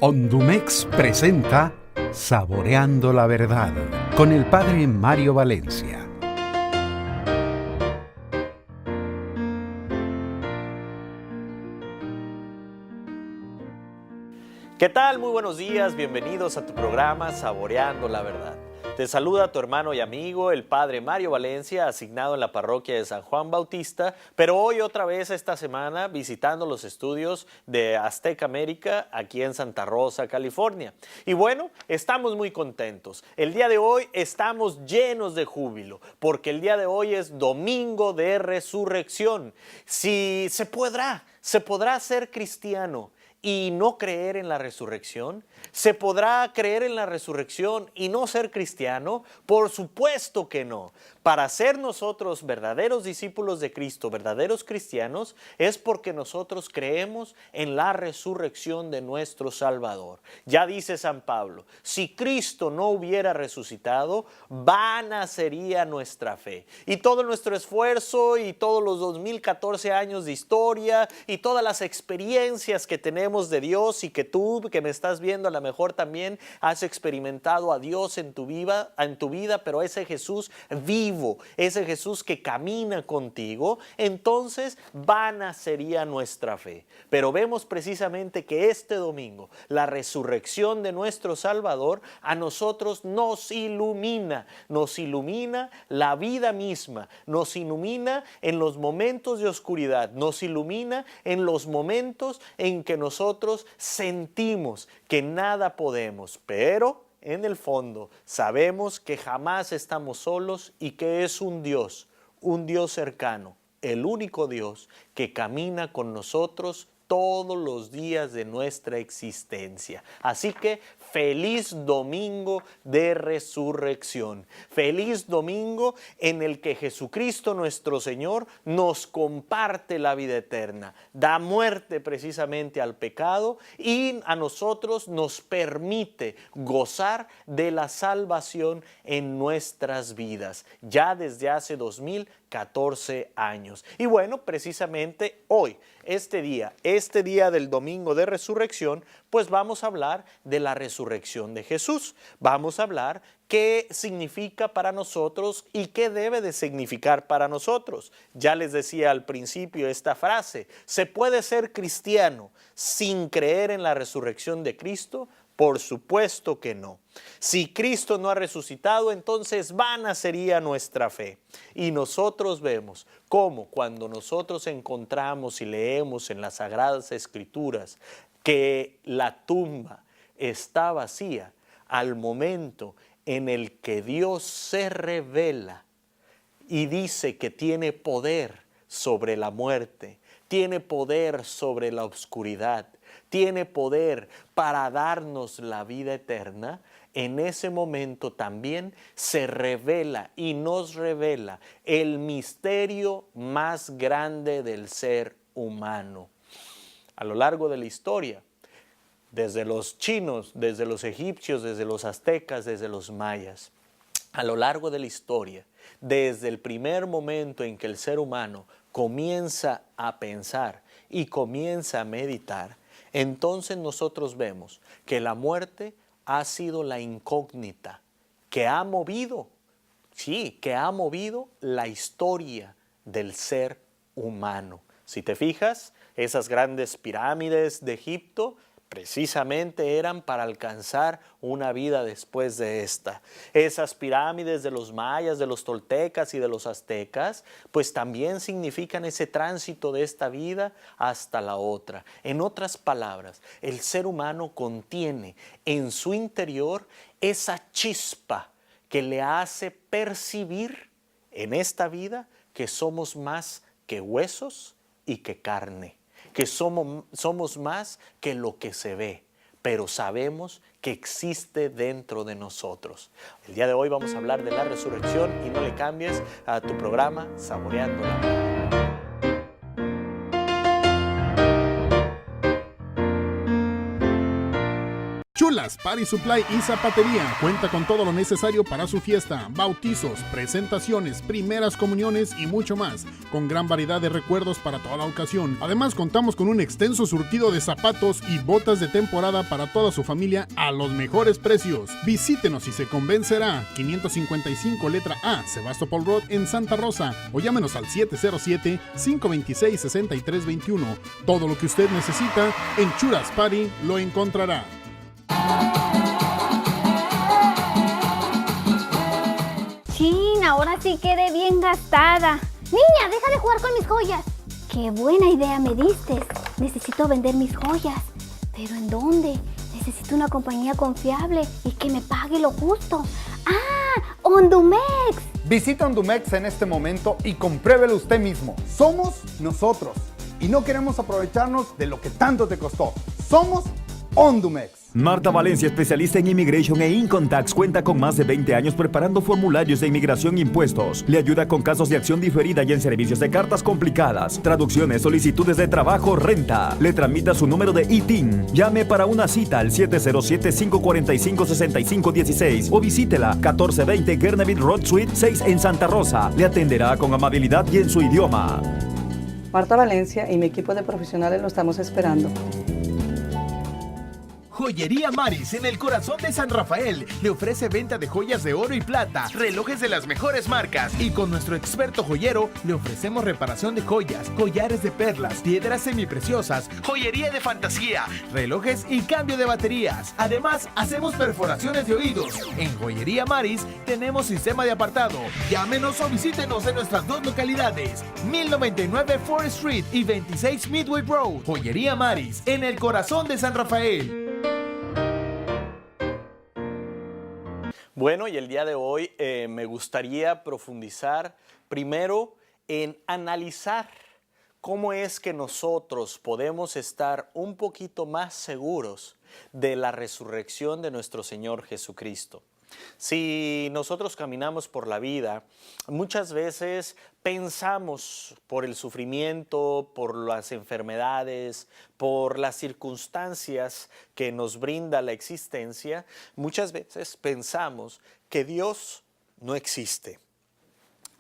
Hondumex presenta Saboreando la Verdad con el Padre Mario Valencia. ¿Qué tal? Muy buenos días, bienvenidos a tu programa Saboreando la Verdad. Te saluda tu hermano y amigo, el Padre Mario Valencia, asignado en la parroquia de San Juan Bautista, pero hoy otra vez esta semana visitando los estudios de Azteca América aquí en Santa Rosa, California. Y bueno, estamos muy contentos. El día de hoy estamos llenos de júbilo, porque el día de hoy es Domingo de Resurrección. Si se podrá ser cristiano y no creer en la resurrección? ¿Se podrá creer en la resurrección y no ser cristiano? Por supuesto que no. Para ser nosotros verdaderos discípulos de Cristo, verdaderos cristianos, es porque nosotros creemos en la resurrección de nuestro Salvador. Ya dice San Pablo, si Cristo no hubiera resucitado, vana sería nuestra fe. Y todo nuestro esfuerzo y todos los 2014 años de historia y todas las experiencias que tenemos de Dios y que tú que me estás viendo a lo mejor también has experimentado a Dios en tu vida, pero ese Jesús vivo, ese Jesús que camina contigo, entonces vana sería nuestra fe. Pero vemos precisamente que este domingo, la resurrección de nuestro Salvador a nosotros nos ilumina la vida misma, nos ilumina en los momentos de oscuridad, nos ilumina en los momentos en que nosotros sentimos que nada podemos, pero en el fondo sabemos que jamás estamos solos y que es un Dios cercano, el único Dios que camina con nosotros todos los días de nuestra existencia. Así que feliz domingo de resurrección. Feliz domingo en el que Jesucristo nuestro Señor nos comparte la vida eterna. Da muerte precisamente al pecado y a nosotros nos permite gozar de la salvación en nuestras vidas. Ya desde hace 2014 años. Y bueno, precisamente hoy, este día del domingo de resurrección, pues vamos a hablar de la resurrección de Jesús. Vamos a hablar qué significa para nosotros y qué debe de significar para nosotros. Ya les decía al principio esta frase, ¿se puede ser cristiano sin creer en la resurrección de Cristo? Por supuesto que no. Si Cristo no ha resucitado, entonces vana sería nuestra fe. Y nosotros vemos cómo cuando nosotros encontramos y leemos en las Sagradas Escrituras que la tumba está vacía, al momento en el que Dios se revela y dice que tiene poder sobre la muerte, tiene poder sobre la oscuridad, tiene poder para darnos la vida eterna, en ese momento también se revela y nos revela el misterio más grande del ser humano. A lo largo de la historia, desde los chinos, desde los egipcios, desde los aztecas, desde los mayas, a lo largo de la historia, desde el primer momento en que el ser humano comienza a pensar y comienza a meditar, entonces nosotros vemos que la muerte ha sido la incógnita que ha movido, que ha movido la historia del ser humano. Si te fijas, esas grandes pirámides de Egipto precisamente eran para alcanzar una vida después de esta. Esas pirámides de los mayas, de los toltecas y de los aztecas, pues también significan ese tránsito de esta vida hasta la otra. En otras palabras, el ser humano contiene en su interior esa chispa que le hace percibir en esta vida que somos más que huesos y que carne, que somos más que lo que se ve, pero sabemos que existe dentro de nosotros. El día de hoy vamos a hablar de la resurrección y no le cambies a tu programa Saboreando la Vida. Chulas Party Supply y Zapatería cuenta con todo lo necesario para su fiesta, bautizos, presentaciones, primeras comuniones y mucho más, con gran variedad de recuerdos para toda ocasión. Además, contamos con un extenso surtido de zapatos y botas de temporada para toda su familia a los mejores precios. Visítenos y se convencerá. 555 letra A, Sebastopol Road en Santa Rosa, o llámenos al 707-526-6321. Todo lo que usted necesita en Chulas Party lo encontrará. Chin, ahora sí quedé bien gastada. Niña, deja de jugar con mis joyas. Qué buena idea me diste. Necesito vender mis joyas. ¿Pero en dónde? Necesito una compañía confiable y que me pague lo justo. ¡Ah! ¡Hondumex! Visita Hondumex en este momento y compruébelo usted mismo. Somos nosotros y no queremos aprovecharnos de lo que tanto te costó. Somos Hondumex. Marta Valencia, especialista en Immigration e Income Tax, cuenta con más de 20 años preparando formularios de inmigración e impuestos. Le ayuda con casos de acción diferida y en servicios de cartas complicadas, traducciones, solicitudes de trabajo, renta. Le tramita su número de ITIN. Llame para una cita al 707-545-6516 o visítela 1420 Gerneville Road Suite 6 en Santa Rosa. Le atenderá con amabilidad y en su idioma. Marta Valencia y mi equipo de profesionales lo estamos esperando. Joyería Maris, en el corazón de San Rafael, le ofrece venta de joyas de oro y plata, relojes de las mejores marcas, y con nuestro experto joyero le ofrecemos reparación de joyas, collares de perlas, piedras semipreciosas, joyería de fantasía, relojes y cambio de baterías. Además, hacemos perforaciones de oídos. En Joyería Maris tenemos sistema de apartado. Llámenos o visítenos en nuestras dos localidades, 1099 Forest Street y 26 Midway Road. Joyería Maris, en el corazón de San Rafael. Bueno, y el día de hoy me gustaría profundizar primero en analizar cómo es que nosotros podemos estar un poquito más seguros de la resurrección de nuestro Señor Jesucristo. Si nosotros caminamos por la vida, muchas veces pensamos por el sufrimiento, por las enfermedades, por las circunstancias que nos brinda la existencia, muchas veces pensamos que Dios no existe.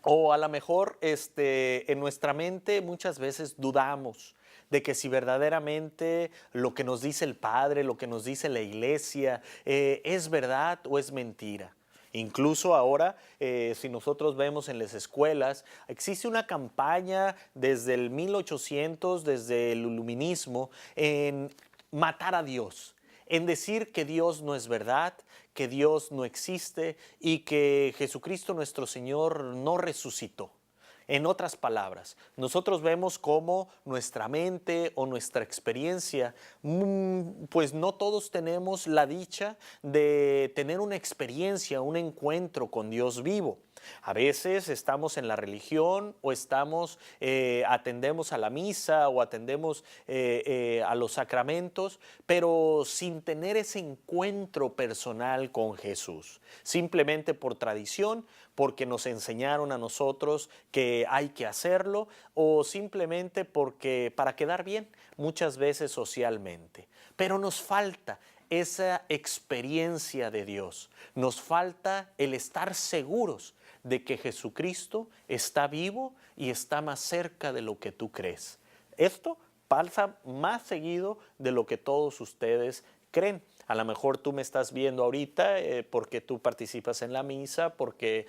O a lo mejor en nuestra mente muchas veces dudamos de que si verdaderamente lo que nos dice el Padre, lo que nos dice la Iglesia, es verdad o es mentira. Incluso ahora, si nosotros vemos en las escuelas, existe una campaña desde el 1800, desde el iluminismo, en matar a Dios, en decir que Dios no es verdad, que Dios no existe y que Jesucristo nuestro Señor no resucitó. En otras palabras, nosotros vemos cómo nuestra mente o nuestra experiencia, pues no todos tenemos la dicha de tener una experiencia, un encuentro con Dios vivo. A veces estamos en la religión o atendemos a la misa o atendemos a los sacramentos, pero sin tener ese encuentro personal con Jesús. Simplemente por tradición, porque nos enseñaron a nosotros que hay que hacerlo o simplemente para quedar bien, muchas veces socialmente. Pero nos falta esa experiencia de Dios, nos falta el estar seguros de que Jesucristo está vivo y está más cerca de lo que tú crees. Esto pasa más seguido de lo que todos ustedes creen. A lo mejor tú me estás viendo ahorita porque tú participas en la misa, porque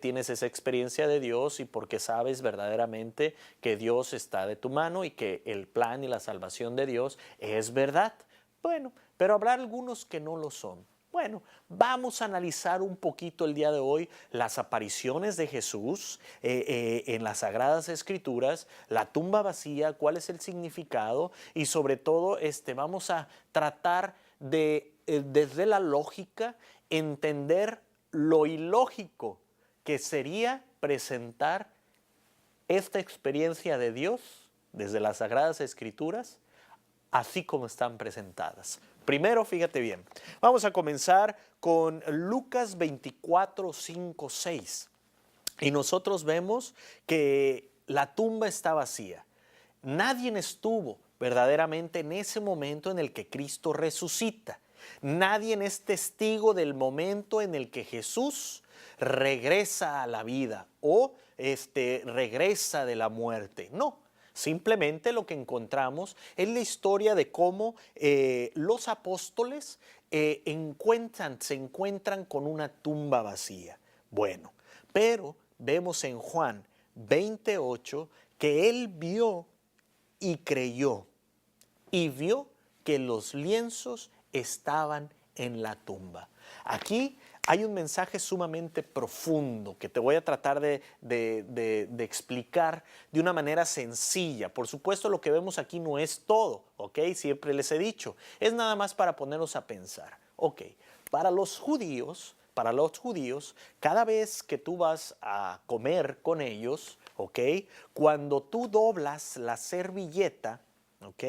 tienes esa experiencia de Dios y porque sabes verdaderamente que Dios está de tu mano y que el plan y la salvación de Dios es verdad. Bueno, pero habrá algunos que no lo son. Bueno, vamos a analizar un poquito el día de hoy las apariciones de Jesús en las Sagradas Escrituras, la tumba vacía, cuál es el significado y sobre todo vamos a tratar de, desde la lógica, entender lo ilógico que sería presentar esta experiencia de Dios desde las Sagradas Escrituras, así como están presentadas. Primero, fíjate bien, vamos a comenzar con Lucas 24, 5, 6. Y nosotros vemos que la tumba está vacía. Nadie estuvo verdaderamente en ese momento en el que Cristo resucita. Nadie es testigo del momento en el que Jesús regresa a la vida o regresa de la muerte. No, simplemente lo que encontramos es la historia de cómo los apóstoles se encuentran con una tumba vacía. Bueno, pero vemos en Juan 28 que él vio y creyó y vio que los lienzos estaban en la tumba. Aquí hay un mensaje sumamente profundo que te voy a tratar de explicar de una manera sencilla. Por supuesto, lo que vemos aquí no es todo, ¿ok? Siempre les he dicho, es nada más para ponernos a pensar. Ok, para los judíos, cada vez que tú vas a comer con ellos, ¿ok? Cuando tú doblas la servilleta, ¿ok?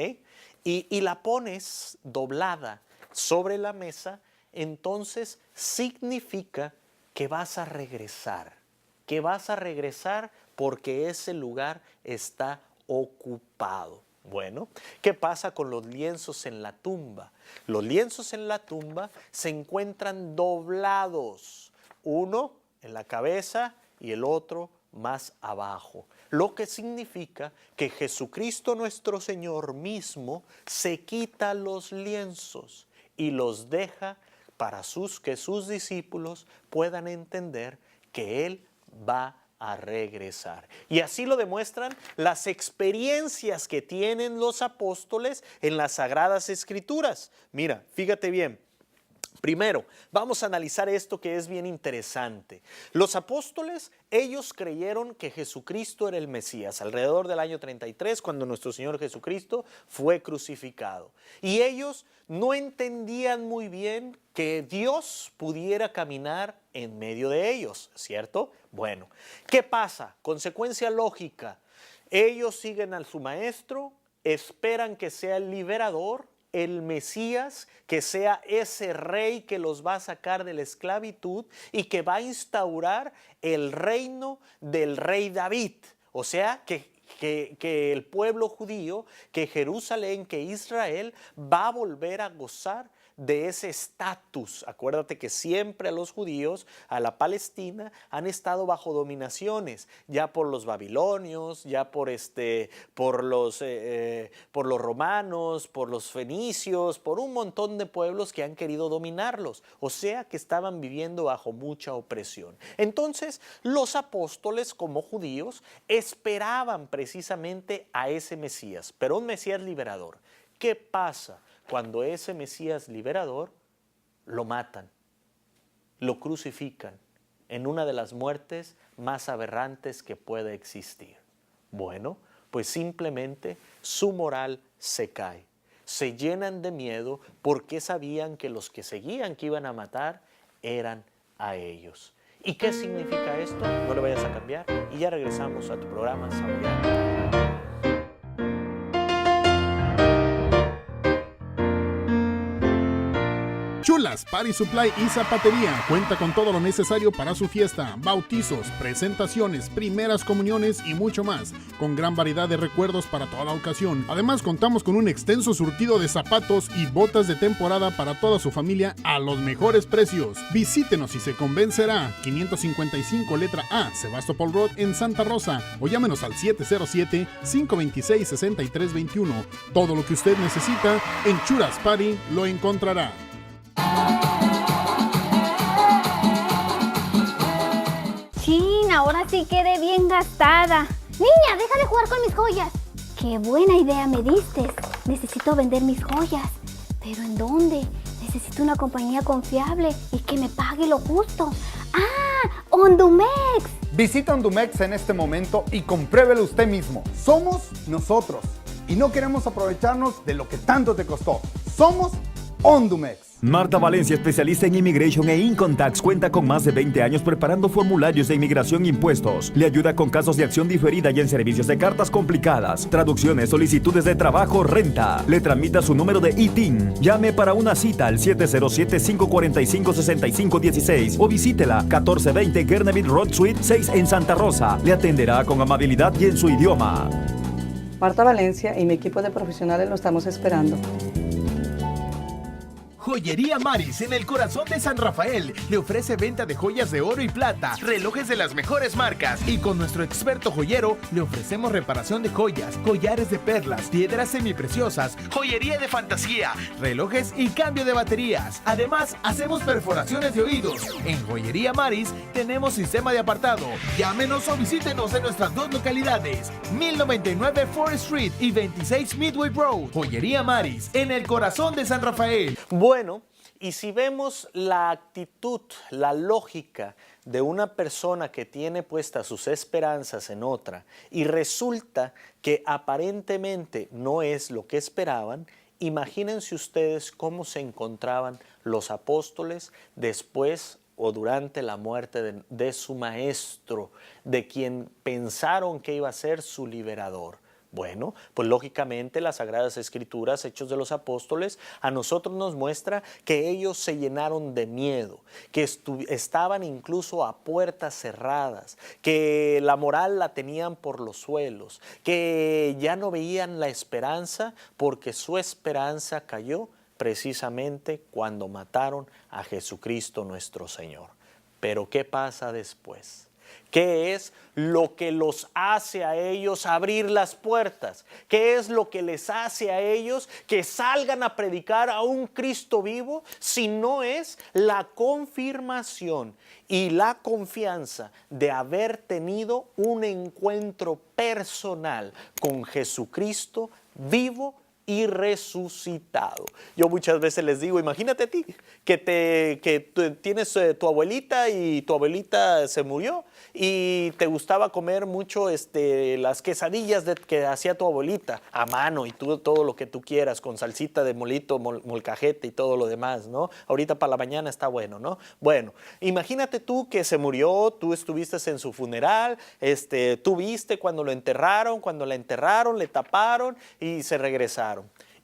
Y la pones doblada sobre la mesa, entonces significa que vas a regresar porque ese lugar está ocupado. Bueno, ¿qué pasa con los lienzos en la tumba? Los lienzos en la tumba se encuentran doblados, uno en la cabeza y el otro más abajo, lo que significa que Jesucristo nuestro Señor mismo se quita los lienzos y los deja para que sus discípulos puedan entender que Él va a regresar. Y así lo demuestran las experiencias que tienen los apóstoles en las Sagradas Escrituras. Mira, fíjate bien. Primero, vamos a analizar esto que es bien interesante. Los apóstoles, ellos creyeron que Jesucristo era el Mesías, alrededor del año 33, cuando nuestro Señor Jesucristo fue crucificado. Y ellos no entendían muy bien que Dios pudiera caminar en medio de ellos, ¿cierto? Bueno, ¿qué pasa? Consecuencia lógica, ellos siguen a su maestro, esperan que sea el liberador, el Mesías, que sea ese rey que los va a sacar de la esclavitud y que va a instaurar el reino del rey David. O sea, que el pueblo judío, que Jerusalén, que Israel va a volver a gozar de ese estatus. Acuérdate que siempre a los judíos, a la Palestina, han estado bajo dominaciones, ya por los babilonios, ya por los romanos, por los fenicios, por un montón de pueblos que han querido dominarlos. O sea que estaban viviendo bajo mucha opresión. Entonces, los apóstoles como judíos esperaban precisamente a ese Mesías, pero un Mesías liberador. ¿Qué pasa cuando ese Mesías liberador lo matan, lo crucifican en una de las muertes más aberrantes que puede existir? Bueno, pues simplemente su moral se cae. Se llenan de miedo porque sabían que los que seguían que iban a matar eran a ellos. ¿Y qué significa esto? No le vayas a cambiar y ya regresamos a tu programa Saboreando. Chulas Party Supply y Zapatería cuenta con todo lo necesario para su fiesta, bautizos, presentaciones, primeras comuniones y mucho más, con gran variedad de recuerdos para toda ocasión. Además, contamos con un extenso surtido de zapatos y botas de temporada para toda su familia a los mejores precios. Visítenos y se convencerá. 555 letra A, Sebastopol Road en Santa Rosa, o llámenos al 707-526-6321. Todo lo que usted necesita en Chulas Party lo encontrará. Chin, ahora sí quedé bien gastada. Niña, deja de jugar con mis joyas. Qué buena idea me diste. Necesito vender mis joyas. ¿Pero en dónde? Necesito una compañía confiable y que me pague lo justo. ¡Ah! ¡Ondumex! Visita Ondumex en este momento y compruébelo usted mismo. Somos nosotros y no queremos aprovecharnos de lo que tanto te costó. Somos Ondumex. Marta Valencia, especialista en Immigration e Income Tax, cuenta con más de 20 años preparando formularios de inmigración e impuestos. Le ayuda con casos de acción diferida y en servicios de cartas complicadas, traducciones, solicitudes de trabajo, renta. Le tramita su número de ITIN. Llame para una cita al 707-545-6516 o visítela 1420 Gerneville Road Suite 6 en Santa Rosa. Le atenderá con amabilidad y en su idioma. Marta Valencia y mi equipo de profesionales lo estamos esperando. Joyería Maris, en el corazón de San Rafael, le ofrece venta de joyas de oro y plata, relojes de las mejores marcas, y con nuestro experto joyero le ofrecemos reparación de joyas, collares de perlas, piedras semipreciosas, joyería de fantasía, relojes y cambio de baterías. Además, hacemos perforaciones de oídos. En Joyería Maris tenemos sistema de apartado. Llámenos o visítenos en nuestras dos localidades, 1099 Forest Street y 26 Midway Road. Joyería Maris, en el corazón de San Rafael. Bueno, y si vemos la actitud, la lógica de una persona que tiene puestas sus esperanzas en otra y resulta que aparentemente no es lo que esperaban, imagínense ustedes cómo se encontraban los apóstoles después o durante la muerte de su maestro, de quien pensaron que iba a ser su liberador. Bueno, pues lógicamente las Sagradas Escrituras, Hechos de los Apóstoles, a nosotros nos muestra que ellos se llenaron de miedo, que estaban incluso a puertas cerradas, que la moral la tenían por los suelos, que ya no veían la esperanza porque su esperanza cayó precisamente cuando mataron a Jesucristo nuestro Señor. Pero ¿qué pasa después? ¿Qué es lo que los hace a ellos abrir las puertas? ¿Qué es lo que les hace a ellos que salgan a predicar a un Cristo vivo? Si no es la confirmación y la confianza de haber tenido un encuentro personal con Jesucristo vivo y resucitado. Yo muchas veces les digo, imagínate a ti, que tú tienes tu abuelita y tu abuelita se murió y te gustaba comer mucho las quesadillas que hacía tu abuelita a mano y todo lo que tú quieras, con salsita de molito, molcajete y todo lo demás, ¿no? Ahorita para la mañana está bueno, ¿no? Bueno, imagínate tú que se murió, tú estuviste en su funeral, tú viste cuando lo enterraron, cuando la enterraron, le taparon y se regresaron.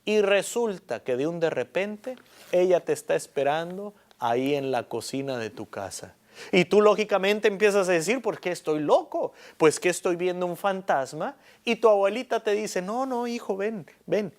Y resulta que de repente ella te está esperando ahí en la cocina de tu casa. Y tú lógicamente empiezas a decir, ¿por qué estoy loco? Pues que estoy viendo un fantasma. Y tu abuelita te dice, no, hijo, ven,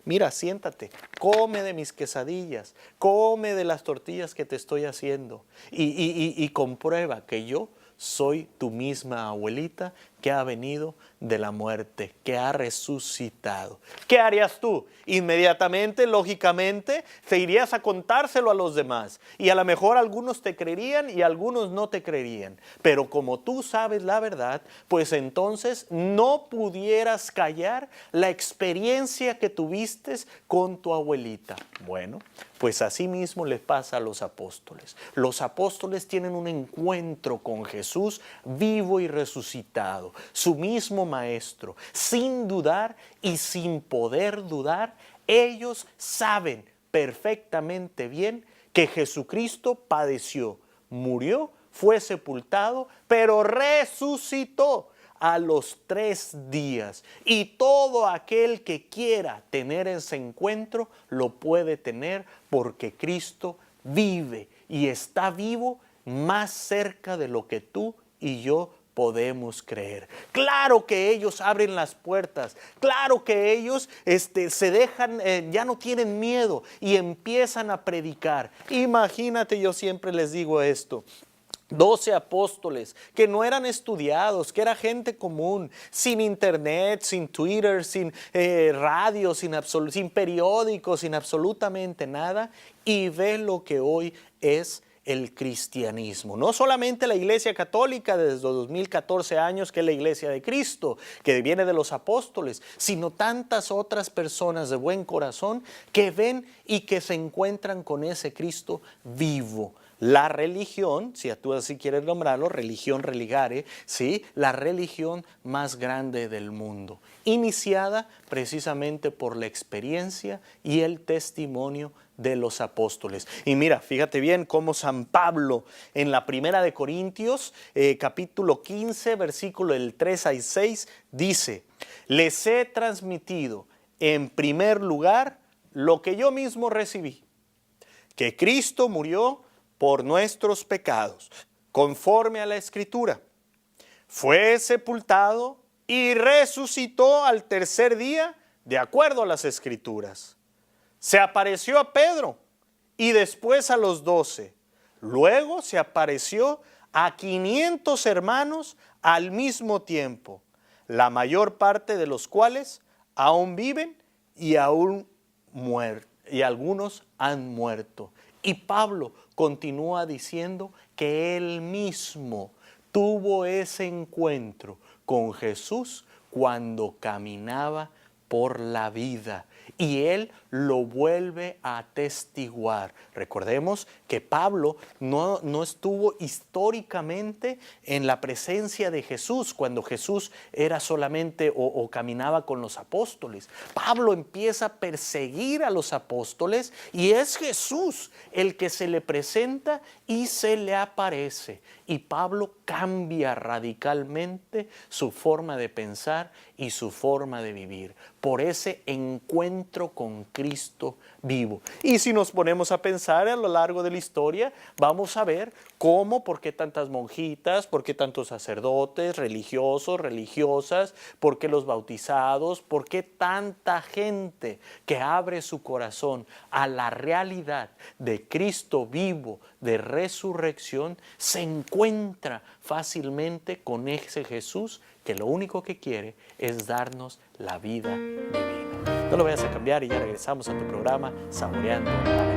mira, siéntate, come de mis quesadillas, come de las tortillas que te estoy haciendo. Y comprueba que yo soy tu misma abuelita que ha venido de la muerte, que ha resucitado. ¿Qué harías tú? Inmediatamente, lógicamente, te irías a contárselo a los demás. Y a lo mejor algunos te creerían y algunos no te creerían. Pero como tú sabes la verdad, pues entonces no pudieras callar la experiencia que tuviste con tu abuelita. Bueno, pues así mismo les pasa a los apóstoles. Los apóstoles tienen un encuentro con Jesús vivo y resucitado, su mismo maestro. Sin dudar y sin poder dudar, ellos saben perfectamente bien que Jesucristo padeció, murió, fue sepultado, pero resucitó a los 3 días. Y todo aquel que quiera tener ese encuentro lo puede tener porque Cristo vive y está vivo más cerca de lo que tú y yo podemos creer. Claro que ellos abren las puertas, claro que ellos se dejan, ya no tienen miedo y empiezan a predicar. Imagínate, yo siempre les digo esto, 12 apóstoles que no eran estudiados, que era gente común, sin internet, sin Twitter, sin radio, sin periódicos, sin absolutamente nada, y ve lo que hoy es el cristianismo. No solamente la Iglesia Católica desde 2014 años, que es la Iglesia de Cristo, que viene de los apóstoles, sino tantas otras personas de buen corazón que ven y que se encuentran con ese Cristo vivo. La religión, si tú así quieres nombrarlo, religión religare, ¿sí? La religión más grande del mundo, iniciada precisamente por la experiencia y el testimonio de los apóstoles. Y mira, fíjate bien cómo San Pablo en la primera de Corintios, capítulo 15, versículo del 3 al 6, dice, les he transmitido en primer lugar lo que yo mismo recibí, que Cristo murió por nuestros pecados, conforme a la Escritura. Fue sepultado y resucitó al tercer día, de acuerdo a las Escrituras. Se apareció a Pedro y después a los 12. Luego se apareció a 500 hermanos al mismo tiempo, la mayor parte de los cuales aún viven y algunos han muerto. Y Pablo continúa diciendo que él mismo tuvo ese encuentro con Jesús cuando caminaba por la vida. Y él lo vuelve a atestiguar. Recordemos que Pablo no estuvo históricamente en la presencia de Jesús cuando Jesús era solamente o caminaba con los apóstoles. Pablo empieza a perseguir a los apóstoles y es Jesús el que se le presenta y se le aparece. Y Pablo cambia radicalmente su forma de pensar y su forma de vivir por ese encuentro con Cristo vivo. Y si nos ponemos a pensar a lo largo de la historia, vamos a ver cómo, por qué tantas monjitas, por qué tantos sacerdotes, religiosos, religiosas, por qué los bautizados, por qué tanta gente que abre su corazón a la realidad de Cristo vivo, de resurrección, se encuentra fácilmente con ese Jesús que lo único que quiere es darnos la vida divina. No lo vayas a cambiar y ya regresamos a tu programa Saboreando la Verdad.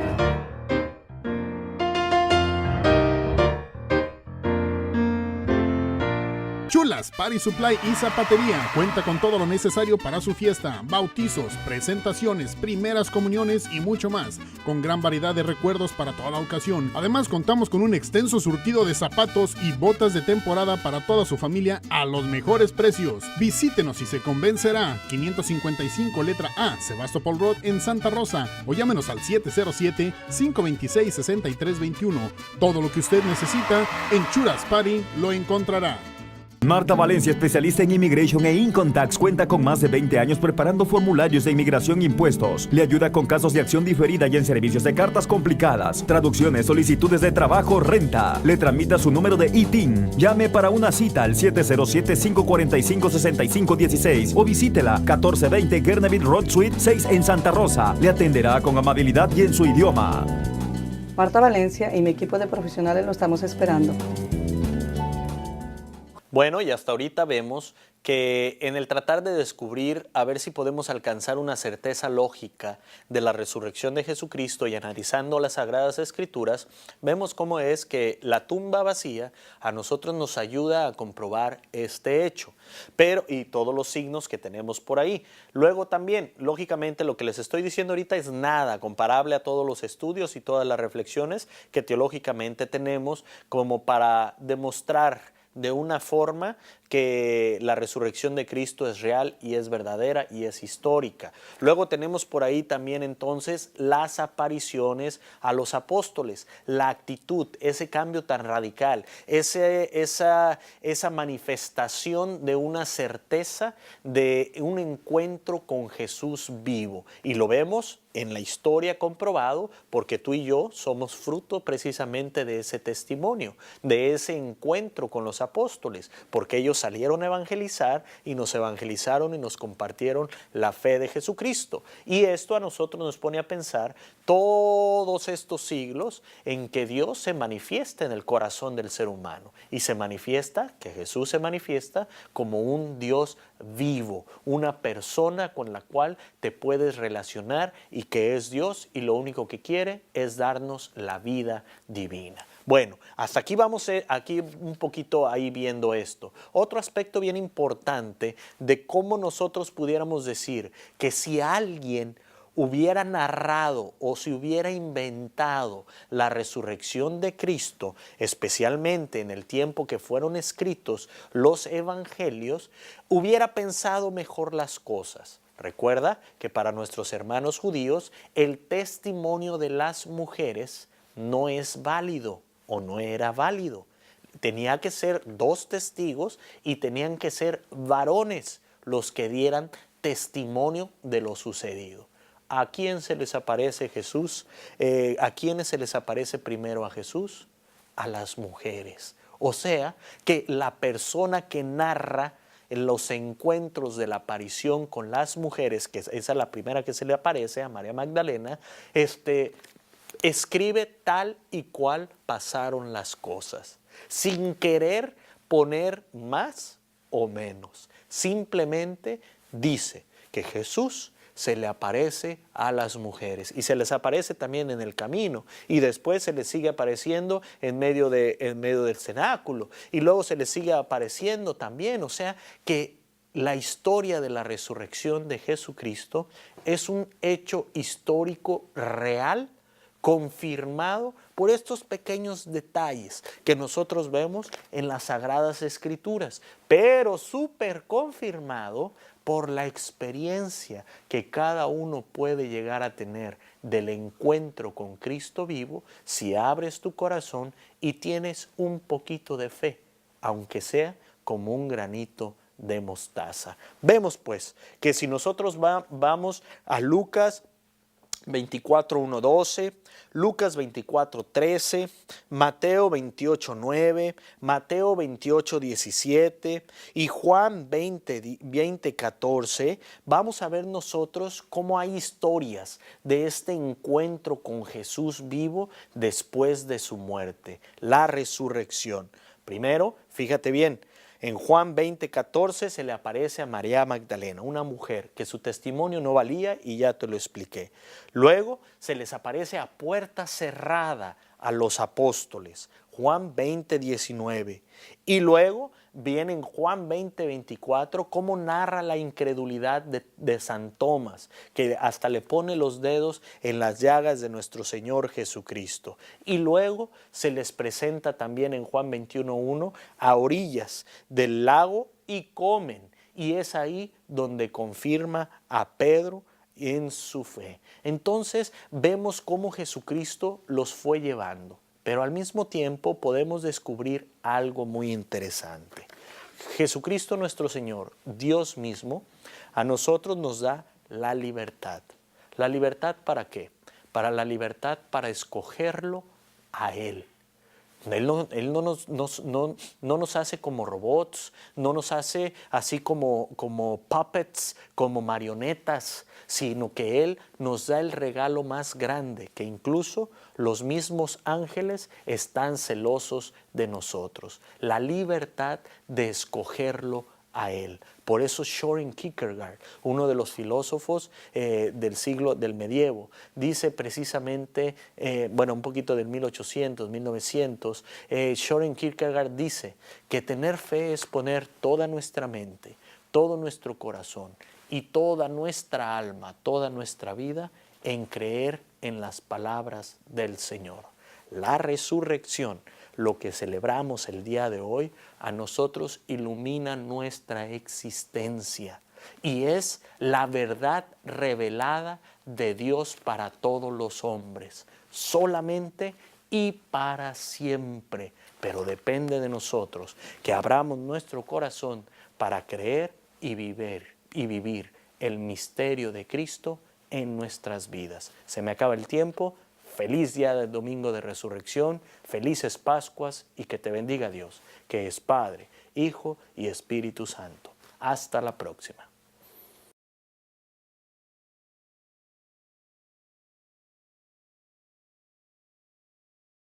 Chulas Party Supply y Zapatería cuenta con todo lo necesario para su fiesta, bautizos, presentaciones, primeras comuniones y mucho más, con gran variedad de recuerdos para toda ocasión. Además, contamos con un extenso surtido de zapatos y botas de temporada para toda su familia a los mejores precios. Visítenos y se convencerá. 555 letra A, Sebastopol Road en Santa Rosa, o llámenos al 707-526-6321. Todo lo que usted necesita en Chulas Party lo encontrará. Marta Valencia, especialista en Immigration e Income Tax, cuenta con más de 20 años preparando formularios de inmigración e impuestos. Le ayuda con casos de acción diferida y en servicios de cartas complicadas, traducciones, solicitudes de trabajo, renta. Le tramita su número de ITIN. Llame para una cita al 707-545-6516 o visítela 1420 Gerneville Road Suite 6 en Santa Rosa. Le atenderá con amabilidad y en su idioma. Marta Valencia y mi equipo de profesionales lo estamos esperando. Bueno, y hasta ahorita vemos que en el tratar de descubrir a ver si podemos alcanzar una certeza lógica de la resurrección de Jesucristo y analizando las Sagradas Escrituras, vemos cómo es que la tumba vacía a nosotros nos ayuda a comprobar este hecho, y todos los signos que tenemos por ahí. Luego también, lógicamente, lo que les estoy diciendo ahorita es nada comparable a todos los estudios y todas las reflexiones que teológicamente tenemos como para demostrar de una forma que la resurrección de Cristo es real y es verdadera y es histórica. Luego tenemos por ahí también entonces las apariciones a los apóstoles, la actitud, ese cambio tan radical, esa manifestación de una certeza de un encuentro con Jesús vivo. Y lo vemos en la historia comprobado porque tú y yo somos fruto precisamente de ese testimonio, de ese encuentro con los apóstoles, porque ellos salieron a evangelizar y nos evangelizaron y nos compartieron la fe de Jesucristo. Y esto a nosotros nos pone a pensar todos estos siglos en que Dios se manifiesta en el corazón del ser humano y se manifiesta, que Jesús se manifiesta como un Dios vivo, una persona con la cual te puedes relacionar y que es Dios y lo único que quiere es darnos la vida divina. Bueno, hasta aquí vamos aquí un poquito ahí viendo esto. Otro aspecto bien importante de cómo nosotros pudiéramos decir que si alguien hubiera narrado o si hubiera inventado la resurrección de Cristo, especialmente en el tiempo que fueron escritos los evangelios, hubiera pensado mejor las cosas. Recuerda que para nuestros hermanos judíos el testimonio de las mujeres no es válido o no era válido. Tenía que ser 2 testigos y tenían que ser varones los que dieran testimonio de lo sucedido. ¿A quién se les aparece Jesús? ¿A quiénes se les aparece primero a Jesús? A las mujeres. O sea, que la persona que narra los encuentros de la aparición con las mujeres, que esa es la primera que se le aparece a María Magdalena, escribe tal y cual pasaron las cosas, sin querer poner más o menos. Simplemente dice que Jesús se le aparece a las mujeres y se les aparece también en el camino y después se les sigue apareciendo en medio del cenáculo y luego se les sigue apareciendo también. O sea que la historia de la resurrección de Jesucristo es un hecho histórico real, confirmado por estos pequeños detalles que nosotros vemos en las Sagradas Escrituras, pero súper confirmado por la experiencia que cada uno puede llegar a tener del encuentro con Cristo vivo si abres tu corazón y tienes un poquito de fe, aunque sea como un granito de mostaza. Vemos pues que si nosotros vamos a Lucas 24:1-12, Lucas 24:13, Mateo 28:9, Mateo 28:17 y Juan 20:14, vamos a ver nosotros cómo hay historias de este encuentro con Jesús vivo después de su muerte, la resurrección. Primero, fíjate bien, en Juan 20:14 se le aparece a María Magdalena, una mujer que su testimonio no valía y ya te lo expliqué. Luego se les aparece a puerta cerrada a los apóstoles, Juan 20:19. Y luego viene en Juan 20:24 cómo narra la incredulidad de San Tomás, que hasta le pone los dedos en las llagas de nuestro Señor Jesucristo. Y luego se les presenta también en Juan 21:1 a orillas del lago y comen. Y es ahí donde confirma a Pedro en su fe. Entonces vemos cómo Jesucristo los fue llevando. Pero al mismo tiempo podemos descubrir algo muy interesante. Jesucristo nuestro Señor, Dios mismo, a nosotros nos da la libertad. ¿La libertad para qué? Para la libertad para escogerlo a Él. Él no nos hace como robots, no nos hace así como puppets, como marionetas, sino que Él nos da el regalo más grande, que incluso los mismos ángeles están celosos de nosotros, la libertad de escogerlo a Él. Por eso Søren Kierkegaard, uno de los filósofos del medievo, dice precisamente, un poquito del 1800, 1900, Søren Kierkegaard dice que tener fe es poner toda nuestra mente, todo nuestro corazón y toda nuestra alma, toda nuestra vida en creer en las palabras del Señor. La resurrección, lo que celebramos el día de hoy, a nosotros ilumina nuestra existencia y es la verdad revelada de Dios para todos los hombres, solamente y para siempre. Pero depende de nosotros que abramos nuestro corazón para creer y vivir el misterio de Cristo en nuestras vidas. Se me acaba el tiempo. Feliz día del domingo de resurrección, felices Pascuas y que te bendiga Dios, que es Padre, Hijo y Espíritu Santo. Hasta la próxima.